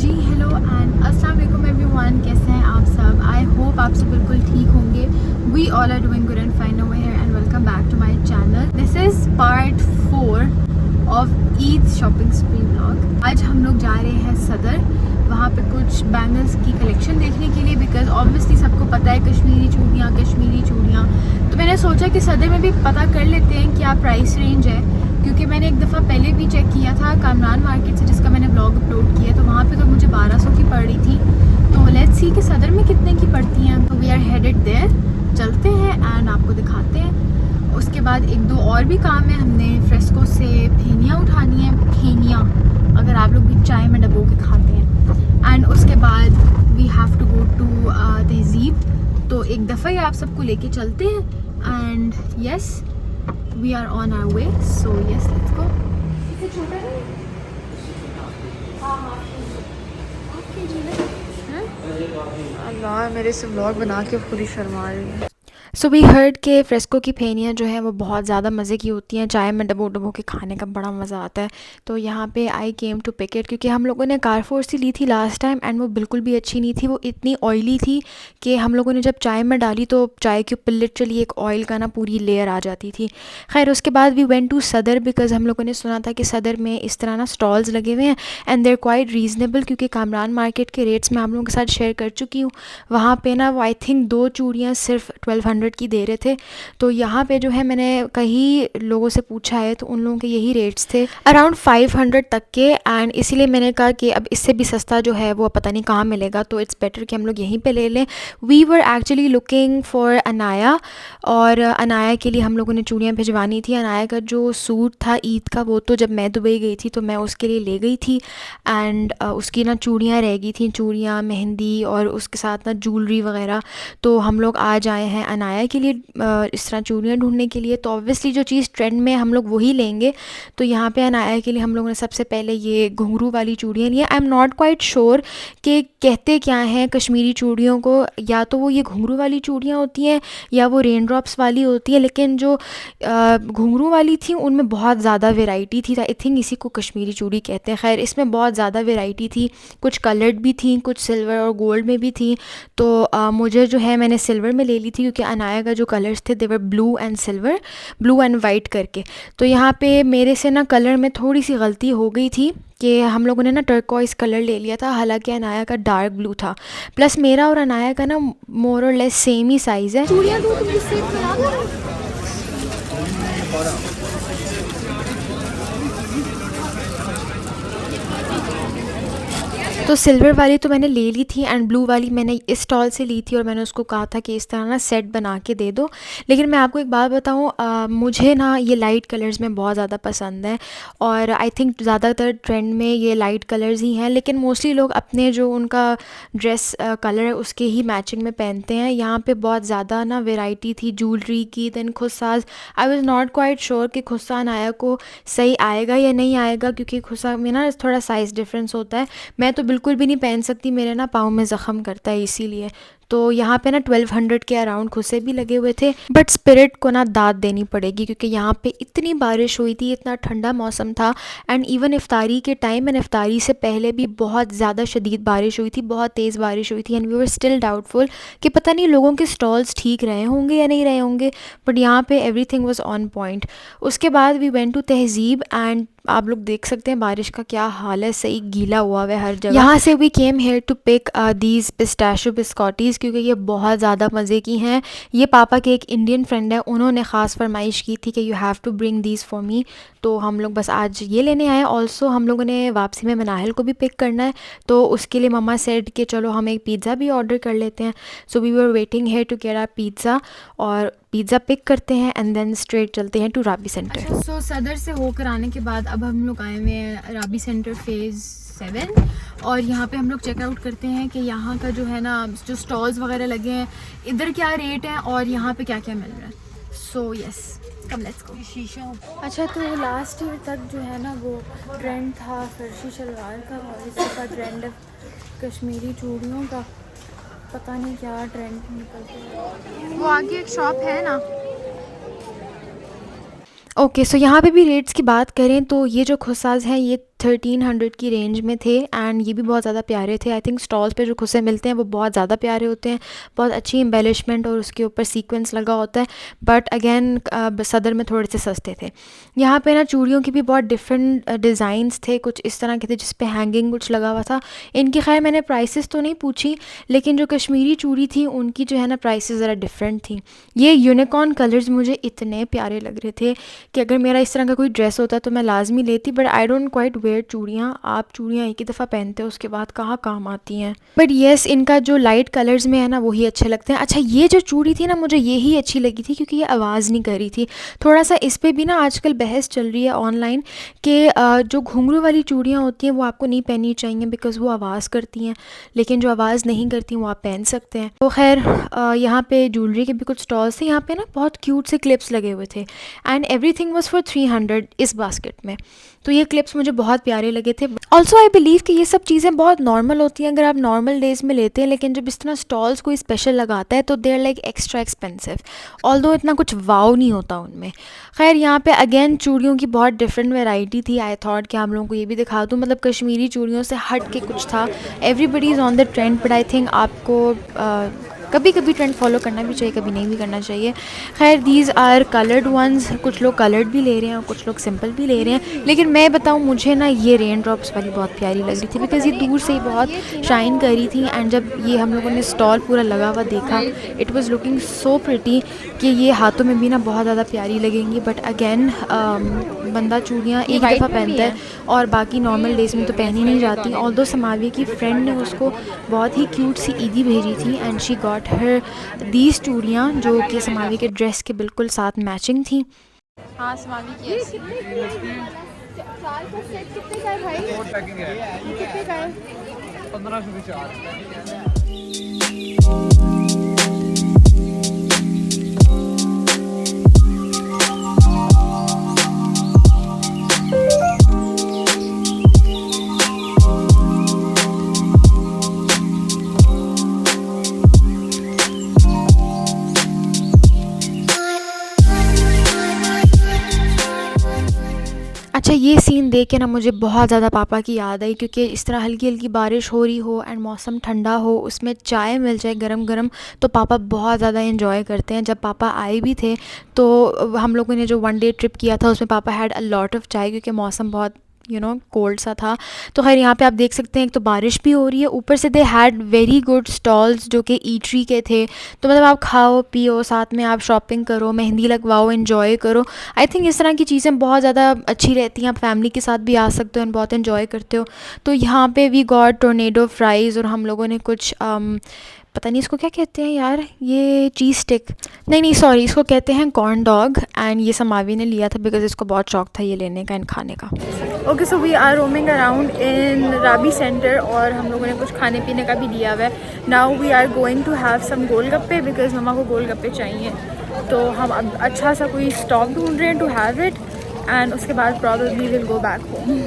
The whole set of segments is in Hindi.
जी हेलो एंड अस्सलाम वालेकुम एवरीवन, कैसे हैं आप सब। आई होप आप सब बिल्कुल ठीक होंगे। We all are doing good and fine over here and welcome back to my channel. This is part 4 of Eid shopping spree vlog. आज हम लोग जा रहे हैं सदर, वहाँ पे कुछ बैंगल्स की कलेक्शन देखने के लिए, बिकॉज ऑब्वियसली सबको पता है कश्मीरी चूड़ियाँ। तो मैंने सोचा कि सदर में भी पता कर लेते हैं क्या प्राइस रेंज है, क्योंकि मैंने एक दफ़ा पहले भी चेक किया था कामरान मार्केट से, जिसका मैंने ब्लॉग अपलोड किया, तो वहाँ पे तो मुझे 1200 की पड़ रही थी। तो लेट्स सी कि सदर में कितने की पड़ती हैं। तो वी आर हेडेड देयर, चलते हैं एंड आपको दिखाते हैं। उसके बाद एक दो और भी काम है, हमने फ्रेस्को से फेनियाँ उठानी है, फेनियाँ अगर आप लोग भी चाय में डबो के खाते हैं। एंड उसके बाद we have to go to Tahzeeb. तो एक दफ़ा ही आप सबको लेके चलते हैं and yes we are on our way, so yes, let's go. इसे छोटा नहीं? हाँ आपके अल्लाह, मेरे से व्लॉग बना के खुद ही शर्मा रही है। सो वी हर्ड के फ्रेस्को की फेनियाँ जो है वो बहुत ज़्यादा मज़े की होती हैं, चाय में डबो डबो के खाने का बड़ा मज़ा आता है। तो यहाँ पे आई केम टू पिक इट, क्योंकि हम लोगों ने कारफोर से ली थी लास्ट टाइम एंड वो बिल्कुल भी अच्छी नहीं थी। वो इतनी ऑयली थी कि हम लोगों ने जब चाय में डाली तो चाय के ऊपर लिटरली एक ऑयल का ना पूरी लेयर आ जाती थी। खैर उसके बाद वी वेंट टू सदर, बिकॉज़ हम लोगों ने सुना था कि सदर में इस तरह ना स्टॉल्स लगे हुए हैं एंड देर क्वाइट रीज़नेबल, क्योंकि कामरान मार्केट के रेट्स मैं आप लोगों के साथ शेयर कर चुकी हूँ। वहाँ पर ना वो आई थिंक 2 चूड़ियाँ सिर्फ 1200 की दे रहे थे। तो यहाँ पे जो है मैंने कई लोगों से पूछा है तो उन लोगों के यही रेट्स थे, अराउंड 500 तक के। एंड इसीलिए मैंने कहा कि अब इससे भी सस्ता जो है वो पता नहीं कहाँ मिलेगा, तो इट्स बेटर कि हम लोग यहीं पे ले लें। We were actually looking for Anaya, और अनाया के लिए हम लोगों ने चूड़ियाँ भिजवानी थी। अनाया का जो सूट था ईद का, वो तो जब मैं दुबई गई थी तो मैं उसके लिए ले गई थी एंड उसकी ना चूड़ियाँ रह गई थी, चूड़ियाँ, मेहंदी और उसके साथ ना ज्वेलरी वगैरह। तो हम लोग आज आए हैं अनाया के लिए इस तरह चूड़ियाँ ढूंढने के लिए। तो ऑब्वियसली जो चीज़ ट्रेंड में हम लोग वही लेंगे। तो यहाँ पे अनाया के लिए हम लोगों ने सबसे पहले ये घुंघरू वाली चूड़ियाँ ली हैं। I am not quite sure कि कहते क्या हैं कश्मीरी चूड़ियों को, या तो वो ये घुंघरू वाली चूड़ियाँ होती हैं या वो रेन ड्रॉप्स वाली होती है। लेकिन जो घुंघरू वाली थी उनमें बहुत ज़्यादा वेराइटी थी, आई थिंक इसी को कश्मीरी चूड़ी कहते हैं। खैर इसमें बहुत ज़्यादा वेराइटी थी, कुछ कलर्ड भी थी, कुछ सिल्वर और गोल्ड में भी थी। तो मुझे जो है मैंने सिल्वर में ले ली थी, क्योंकि अनाया का जो कलर्स थे they were blue and silver, blue and white करके। तो यहाँ पे मेरे से ना कलर में थोड़ी सी गलती हो गई थी कि हम लोगों ने ना टर्कोइस कलर ले लिया था, हालांकि अनाया का डार्क ब्लू था। प्लस मेरा और अनाया का ना मोर और लेस सेम ही साइज़ है। चूड़ियाँ तो तुम इससे खराब हो। तो सिल्वर वाली तो मैंने ले ली थी एंड ब्लू वाली मैंने इस स्टॉल से ली थी, और मैंने उसको कहा था कि इस तरह ना सेट बना के दे दो। लेकिन मैं आपको एक बात बताऊं, मुझे ना ये लाइट कलर्स में बहुत ज़्यादा पसंद है, और आई थिंक ज़्यादातर ट्रेंड में ये लाइट कलर्स ही हैं। लेकिन मोस्टली लोग अपने जो उनका ड्रेस कलर है उसके ही मैचिंग में पहनते हैं। यहाँ पे बहुत ज़्यादा ना वेराइटी थी ज्वेलरी की। Then khussas, I was not quite sure कि खुस्सा अनाया को सही आएगा या नहीं आएगा, क्योंकि खुस्सा में ना थोड़ा साइज़ डिफरेंस होता है। मैं तो बिल्कुल भी नहीं पहन सकती, मेरे ना पाँव में ज़ख्म करता है इसीलिए। तो यहाँ पे ना 1200 के अराउंड खुसे भी लगे हुए थे। बट स्पिरिट को ना दाद देनी पड़ेगी, क्योंकि यहाँ पे इतनी बारिश हुई थी, इतना ठंडा मौसम था एंड इवन इफ्तारी के टाइम एंड इफ्तारी से पहले भी बहुत ज़्यादा शदीद बारिश हुई थी, बहुत तेज़ बारिश हुई थी। And we were still doubtful कि पता नहीं लोगों के स्टॉल्स ठीक रहे होंगे या नहीं रहे होंगे, बट यहाँ पे एवरीथिंग वाज ऑन पॉइंट। उसके बाद वी वेंट टू तहजीब एंड आप लोग देख सकते हैं बारिश का क्या हाल है, सही गीला हुआ है हर जगह। यहाँ से we came here to pick these pistachio biscottis, क्योंकि ये बहुत ज़्यादा मज़े की हैं। ये पापा के एक इंडियन फ्रेंड है, उन्होंने ख़ास फरमाइश की थी कि you have to bring these for me. तो हम लोग बस आज ये लेने आए। ऑल्सो हम लोगों ने वापसी में मनाहिल को भी पिक करना है, तो उसके लिए मम्मा सेड कि चलो हम एक पिज़्ज़ा भी ऑर्डर कर लेते हैं। So we were waiting here to get our pizza, और पिज़्ज़ा पिक करते हैं एंड देन स्ट्रेट चलते हैं टू राबी सेंटर। अच्छा, सो सदर से होकर आने के बाद अब हम लोग आए हुए हैं राबी सेंटर फेज़ 7, और यहाँ पे हम लोग चेकआउट करते हैं कि यहाँ का जो है ना जो स्टॉल्स वगैरह लगे हैं इधर क्या रेट है और यहाँ पे क्या क्या मिल रहा है। So yes, come let's go. शीशा, अच्छा तो लास्ट ईयर तक जो है ना वो ट्रेंड था फर्शी शलवार का, और इसका ट्रेंड है कश्मीरी चूड़ियों का। पता नहीं क्या ट्रेंड निकलता है। वो आगे एक शॉप है ना। ओके, सो यहाँ पे भी रेट्स की बात करें तो ये जो खुस्साज हैं ये 1300 की रेंज में थे एंड ये भी बहुत ज़्यादा प्यारे थे। आई थिंक स्टॉल्स पे जो खुद से मिलते हैं वो बहुत ज़्यादा प्यारे होते हैं, बहुत अच्छी एम्बेलिशमेंट और उसके ऊपर सीक्वेंस लगा होता है, बट अगेन सदर में थोड़े से सस्ते थे। यहाँ पे ना चूड़ियों की भी बहुत डिफरेंट डिज़ाइंस थे, कुछ इस तरह के थे जिस पे हैंगिंग कुछ लगा हुआ था। इनकी खैर मैंने प्राइसेस तो नहीं पूछी, लेकिन जो कश्मीरी चूड़ी थी उनकी जो है ना प्राइसेस ज़रा डिफरेंट थी। ये यूनिकॉर्न कलर्स मुझे इतने प्यारे लग रहे थे कि अगर मेरा इस तरह का कोई ड्रेस होता तो मैं लाजमी लेती, but I don't quite wear चूड़ियाँ। आप चूड़ियाँ एक ही दफ़ा पहनते हो उसके बाद कहाँ काम आती हैं, बट येस इनका जो लाइट कलर्स में है ना वही अच्छे लगते हैं। अच्छा ये जो चूड़ी थी ना मुझे यही अच्छी लगी थी क्योंकि ये आवाज़ नहीं कर रही थी। थोड़ा सा इस पर भी ना आजकल बहस चल रही है ऑनलाइन कि जो घुंघरू वाली चूड़ियाँ होती हैं वो आपको नहीं पहननी चाहिए बिकॉज़ वो आवाज़ करती हैं, लेकिन जो आवाज़ नहीं करती वो आप पहन सकते हैं। तो खैर यहाँ पे ज्वेलरी के भी कुछ स्टॉल्स थे। यहाँ पे ना बहुत क्यूट से क्लिप्स लगे हुए थे एंड एवरीथिंग वाज फॉर 300 इस बास्केट में। तो ये क्लिप्स मुझे बहुत प्यारे लगे थे। ऑल्सो आई बिलीव कि ये सब चीज़ें बहुत नॉर्मल होती हैं अगर आप नॉर्मल डेज़ में लेते हैं, लेकिन जब इस तरह स्टॉल्स कोई स्पेशल लगाता है तो they are like extra expensive, although इतना कुछ वाव नहीं होता उनमें। खैर यहाँ पे अगेन चूड़ियों की बहुत डिफरेंट वैरायटी थी। आई थॉट कि आप लोगों को ये भी दिखा दूँ, मतलब कश्मीरी चूड़ियों से हट के कुछ था। Everybody is on the trend, but I think आपको कभी कभी ट्रेंड फॉलो करना भी चाहिए, कभी नहीं भी करना चाहिए। खैर दीज आर कलर्ड वंस, कुछ लोग कलर्ड भी ले रहे हैं और कुछ लोग सिंपल भी ले रहे हैं, लेकिन मैं बताऊँ मुझे ना ये रेन ड्रॉप्स वाली बहुत प्यारी लग रही थी बिकॉज़ ये दूर से ही बहुत शाइन कर रही थी एंड जब ये हम लोगों ने स्टॉल पूरा लगा हुआ देखा it was looking so pretty कि ये हाथों में भी ना बहुत ज़्यादा प्यारी लगेंगी। बट अगेन बंदा चूड़ियाँ एक दफ़ा पहनता है और बाकी नॉर्मल डेज़ में तो पहनी नहीं जाती। ऑल्दो समाविया की फ्रेंड ने उसको बहुत ही क्यूट सी ईदी भेजी थी and she got her these चूड़ियाँ जो कि समाविया के ड्रेस के बिल्कुल साथ मैचिंग थी। हाँ समाविया की साल का सेट कितने का है भाई? कितने का है? 1500 की 4। अच्छा ये सीन देख के ना मुझे बहुत ज़्यादा पापा की याद आई, क्योंकि इस तरह हल्की हल्की बारिश हो रही हो एंड मौसम ठंडा हो, उसमें चाय मिल जाए गरम गरम तो पापा बहुत ज़्यादा एंजॉय करते हैं। जब पापा आए भी थे तो हम लोगों ने जो वन डे ट्रिप किया था उसमें पापा हैड अ लॉट ऑफ चाय क्योंकि मौसम बहुत कोल्ड सा था। तो खैर यहाँ पे आप देख सकते हैं एक तो बारिश भी हो रही है, ऊपर से they had very good stalls जो कि ईटरी के थे। तो मतलब आप खाओ पियो, साथ में आप शॉपिंग करो, मेहंदी लगवाओ, एंजॉय करो। आई थिंक इस तरह की चीज़ें बहुत ज़्यादा अच्छी रहती हैं, आप फैमिली के साथ भी आ सकते हो और बहुत एंजॉय करते हो। तो यहाँ पे वी गॉट टोर्नेडो फ्राइज़ और हम लोगों ने कुछ पता नहीं इसको क्या कहते हैं यार, ये चीज़ स्टिक नहीं सॉरी इसको कहते हैं कॉर्न डॉग, एंड ये समावी ने लिया था बिकॉज इसको बहुत शौक था ये लेने का एंड खाने का। Okay so we are roaming around in Rabi centre और हम लोगों ने कुछ खाने पीने का भी लिया हुआ है। Now we are going to have some golgappe because mumma को गोलगप्पे चाहिए। तो हम अब अच्छा सा कोई स्टॉप ढूंढ रहे हैं टू हैव इट एंड उसके बाद probably will go back home.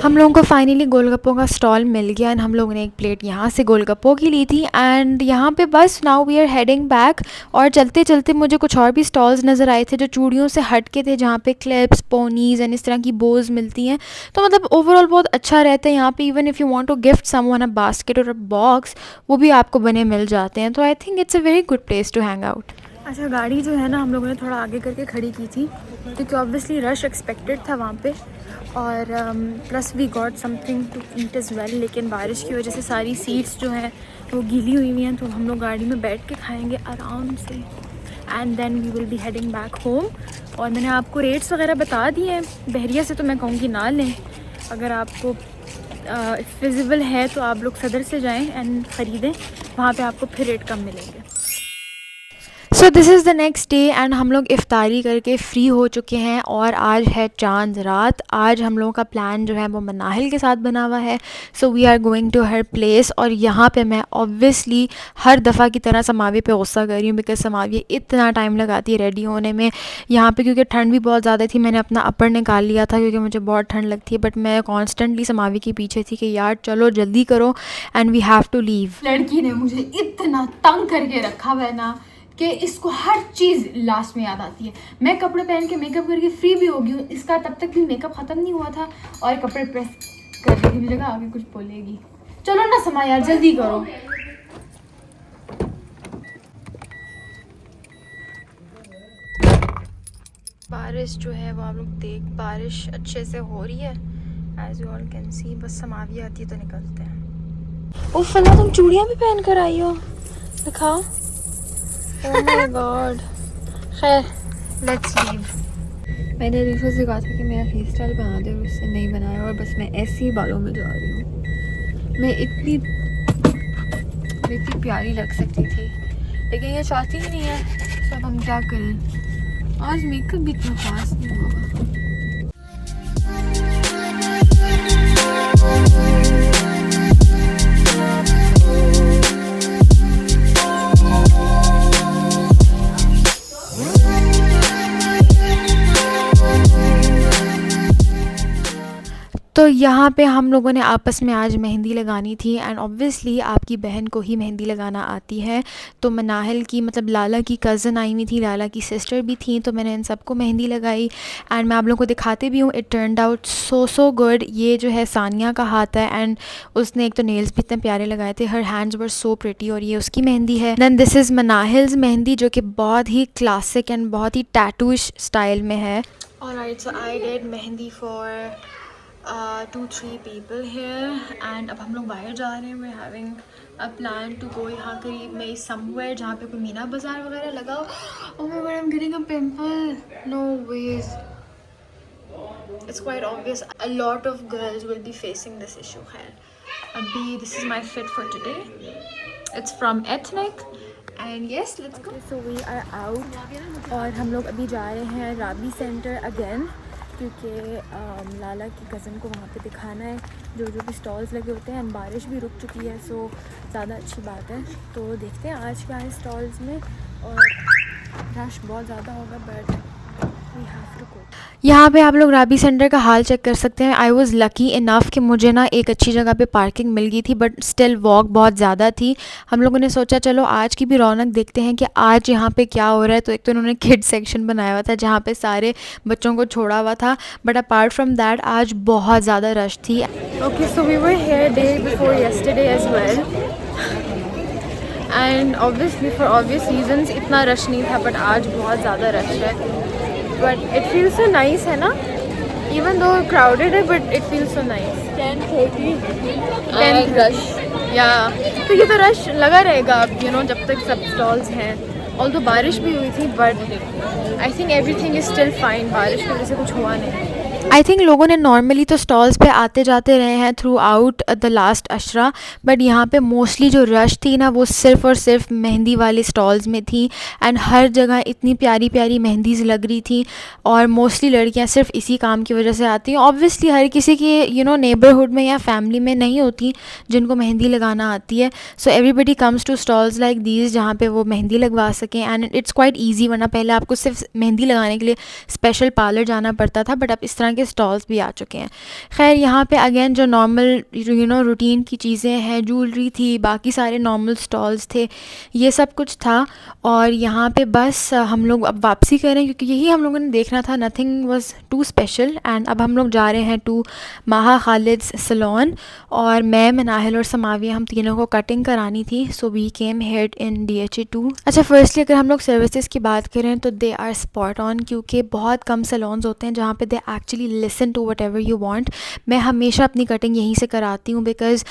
हम लोगों को फाइनली गोलगप्पों का स्टॉल मिल गया एंड हम लोगों ने एक प्लेट यहाँ से गोलगप्पों की ली थी एंड यहाँ पे बस now we are heading back. और चलते चलते मुझे कुछ और भी स्टॉल्स नज़र आए थे जो चूड़ियों से हट के थे, जहाँ पे क्लिप्स, पोनीज़ एंड इस तरह की बोज मिलती हैं। तो मतलब ओवरऑल बहुत अच्छा रहता है यहाँ पे। Even if you want to gift someone a basket और अ बॉक्स वो भी आपको बने मिल जाते हैं। तो I think it's a very good place to hang out. अच्छा गाड़ी जो है ना हम लोगों ने थोड़ा आगे करके खड़ी की थी क्योंकि ऑब्वियसली रश एक्सपेक्टेड था वहाँ पे और plus we got something to eat as well, लेकिन बारिश की वजह से सारी सीट्स जो हैं वो गीली हुई हैं। तो हम लोग गाड़ी में बैठ के खाएंगे आराम से and then we will be heading back home. और मैंने आपको रेट्स वगैरह बता दिए हैं। बहरिया से तो मैं कहूँगी ना लें, अगर आपको फिजिबल है तो आप लोग सदर से जाएँ एंड ख़रीदें, वहाँ पर आपको फिर रेट कम मिलेंगे। So this is the next day and हम लोग इफ्तारी करके फ़्री हो चुके हैं और आज है चांद रात। आज हम लोगों का प्लान जो है वो मनाहिल के साथ बना हुआ है। So we are going to her place और यहाँ पे मैं ऑब्वियसली हर दफ़ा की तरह समाविया पे गुस्सा कर रही हूँ बिकॉज समाविया इतना टाइम लगाती है रेडी होने में यहाँ पे, क्योंकि ठंड भी बहुत ज़्यादा थी। मैंने अपना अपर निकाल लिया था क्योंकि मुझे बहुत ठंड लगती है, बट मैं कॉन्स्टेंटली समाविया के पीछे थी कि यार चलो जल्दी करो and we have to leave. लड़की ने मुझे इतना तंग करके रखा हुआ है ना कि इसको हर चीज़ लास्ट में याद आती है। मैं कपड़े पहन के मेकअप करके फ्री भी हो गई हूँ, इसका तब तक भी मेकअप ख़त्म नहीं हुआ था और कपड़े प्रेस करने की भी जगह आगे कुछ बोलेगी। चलो ना समा यार, जल्दी करो। बारिश जो है वो आप लोग देख, बारिश अच्छे से हो रही है as you all can see. बस समावी आती है तो निकलते हैं। ओ फला, तुम चूड़ियाँ भी पहन कर आई हो, दिखाओ। Oh my God. खैर लेट्स लीव। मैंने रिफा से कहा था कि मेरा हेयर स्टाइल बना दे और उससे नहीं बनाया और बस मैं ऐसे ही बालों में जा रही हूँ। मैं इतनी प्यारी लग सकती थी लेकिन ये चाहती ही नहीं है, तो अब हम क्या करें। आज मेकअप भी इतना खास नहीं होगा। तो यहाँ पे हम लोगों ने आपस में आज मेहंदी लगानी थी एंड ऑब्वियसली आपकी बहन को ही मेहंदी लगाना आती है। तो मनाहिल की मतलब लाला की कज़न आई हुई थी, लाला की सिस्टर भी थी, तो मैंने इन सबको मेहंदी लगाई एंड मैं आप लोगों को दिखाते भी हूँ। It turned out so good. ये जो है सानिया का हाथ है एंड उसने एक तो नेल्स भी इतने प्यारे लगाए थे, her hands were so pretty, और ये उसकी मेहंदी है। देन दिस इज़ मनाहिल्स मेहंदी जो कि बहुत ही क्लासिक एंड बहुत ही टैटूइश स्टाइल में है। Alright, so I did mehndi for 2-3 people here and अब हम लोग बाहर जा रहे हैं। we're having a plan to go यहाँ करीब में somewhere जहाँ पे कोई मीना बाज़ार वगैरह लगा हो। oh my god, I'm getting a pimple, no ways, it's quite obvious a lot of girls will be facing this issue। खैर अभी this is my fit for today, it's from Ethnic and yes let's go। so we are out और हम लोग अभी जा रहे हैं राबी सेंटर अगेन क्योंकि लाला की कज़न को वहाँ पे दिखाना है जो भी स्टॉल्स लगे होते हैं एंड बारिश भी रुक चुकी है, सो ज़्यादा अच्छी बात है। तो देखते हैं आज क्या है स्टॉल्स में, और रश बहुत ज़्यादा होगा but we have to go. यहाँ पे आप लोग राबी सेंटर का हाल चेक कर सकते हैं। आई वॉज़ लकी इनफ कि मुझे ना एक अच्छी जगह पे पार्किंग मिल गई थी बट स्टिल वॉक बहुत ज़्यादा थी। हम लोगों ने सोचा चलो आज की भी रौनक देखते हैं कि आज यहाँ पे क्या हो रहा है। तो एक तो इन्होंने किड सेक्शन बनाया हुआ था जहाँ पे सारे बच्चों को छोड़ा हुआ था, बट अपार्ट फ्रॉम दैट आज बहुत ज़्यादा रश थी। Okay, so we were here day before yesterday as well and obviously for obvious reasons इतना रश नहीं था, बट आज बहुत ज़्यादा रश है। But it feels so nice, है ना, इवन दो क्राउडेड है but it feels so nice. 10:30 rush या तो ये तो रश लगा रहेगा अब यू नो जब तक सब स्टॉल्स हैं। ऑल्दो बारिश भी हुई थी but I think everything is still fine, बारिश की वजह से कुछ हुआ नहीं। आई थिंक लोगों ने नॉर्मली तो स्टॉल्स पे आते जाते रहे हैं थ्रू आउट द लास्ट अशरा, बट यहाँ पे मोस्टली जो रश थी ना वो सिर्फ़ और सिर्फ मेहंदी वाले स्टॉल्स में थी एंड हर जगह इतनी प्यारी प्यारी मेहंदीज़ लग रही थी और मोस्टली लड़कियाँ सिर्फ इसी काम की वजह से आती हैं। ऑब्वियसली हर किसी के यू नो नेबरहुड में या फैमिली में नहीं होती जिनको मेहंदी लगाना आती है, so everybody comes to stalls like these जहाँ पे वो मेहंदी लगवा सकें एंड इट्स क्वाइट ईजी। वरना पहले आपको सिर्फ मेहंदी लगाने के लिए स्पेशल पार्लर जाना पड़ता था, बट अब इस तरह के स्टॉल्स भी आ चुके हैं। खैर यहाँ पे अगेन जो नॉर्मल यू नो रूटीन की चीज़ें हैं, ज्वेलरी थी, बाकी सारे नॉर्मल स्टॉल्स थे, ये सब कुछ था। और यहाँ पे बस हम लोग अब वापसी करें क्योंकि यही हम लोगों ने देखना था, nothing was too special. And अब हम लोग जा रहे हैं टू माहा खालिद्स सैलून और मैं, मनाहिल और समाविया हम तीनों को कटिंग करानी थी, so we came head in DHA2। अच्छा, फर्स्टली अगर हम लोग सर्विसेज की बात करें तो दे आर स्पॉट ऑन क्योंकि बहुत कम सैलून्स होते हैं जहाँ पे they actually listen to whatever you want. मैं हमेशा अपनी कटिंग यहीं से कराती हूँ बिकॉज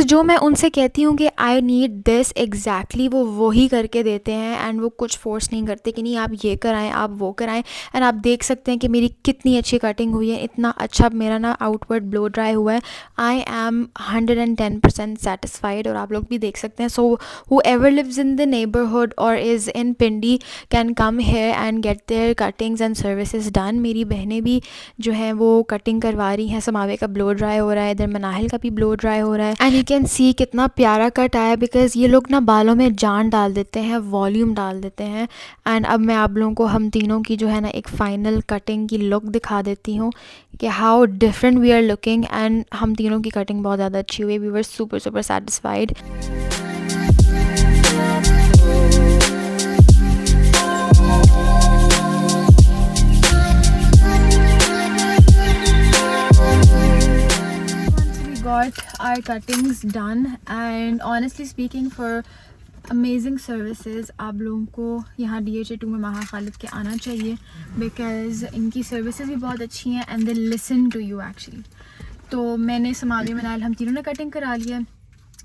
जो मैं उनसे कहती हूँ कि आई नीड दिस एग्जैक्टली वो ही करके देते हैं एंड वो कुछ फोर्स नहीं करते कि नहीं आप ये कराएं आप वो कराएं। एंड आप देख सकते हैं कि मेरी कितनी अच्छी कटिंग हुई है, इतना अच्छा मेरा ना आउटवर्ड ब्लो ड्राई हुआ है। आई एम 110% सेटिस्फाइड और आप लोग भी देख सकते हैं। सो whoever lives in the neighborhood or is in Pindi can come here and get their cuttings and services done। मेरी बहनें भी जो हैं वो कटिंग करवा रही हैं, समावे का ब्लो ड्राई हो रहा है, इधर मनाहिल का भी ब्लो ड्राई हो रहा है एंड यू कैन सी कितना प्यारा कट आया बिकॉज ये लोग ना बालों में जान डाल देते हैं, वॉल्यूम डाल देते हैं। एंड अब मैं आप लोगों को हम तीनों की जो है ना एक फ़ाइनल कटिंग की लुक दिखा देती हूँ कि how different we are looking. And हम तीनों की कटिंग बहुत ज़्यादा अच्छी हुई, we were super satisfied. got our cuttings done and honestly speaking for amazing services आप लोगों को यहाँ DHA2 में महा खालिद के आना चाहिए बिकॉज़ इनकी सर्विसेज भी बहुत अच्छी हैं and they listen to you actually. तो मैंने समावी मनाइल हम तीनों ने कटिंग करा लिया।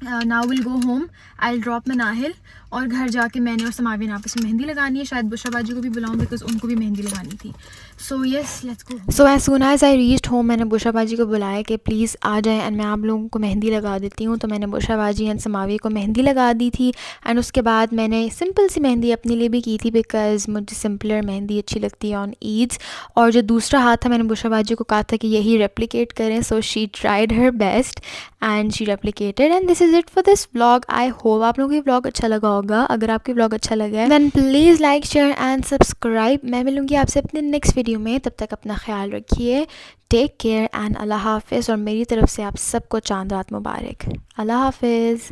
Now will go home, I will drop Manahil और घर जाके मैंने और समावी ने आपस में मेहंदी लगानी है। शायद बुशरा बाजी को भी बुलाऊं बिकॉज उनको भी मेहंदी लगानी थी। So yes let's go. So as soon as I reached home मैंने बुशरा बाजी को बुलाया कि प्लीज़ आ जाएं एंड मैं आप लोगों को मेहंदी लगा देती हूँ। तो मैंने बुशरा बाजी एंड समावी को मेहंदी लगा दी थी एंड उसके बाद मैंने सिंपल सी मेहंदी अपने लिए भी की थी बिकॉज़ मुझे सिंपलर मेहंदी अच्छी लगती है ऑन ईद्स। और जो दूसरा हाथ था मैंने बुशरा बाजी को कहा था कि यही रेप्लिकेट करें। So she tried her best and she replicated and this is it for this vlog. I hope आप लोगों को ये व्लॉग अच्छा लगा होगा। अगर आपको व्लॉग अच्छा लगा है then please like share and subscribe. मैं मिलूँगी आपसे अपने नेक्स्ट वीडियो में, तब तक अपना ख्याल रखिए। टेक केयर एंड अल्लाह हाफिज़। और मेरी तरफ से आप सबको चांद रात मुबारक। अल्लाह हाफिज़।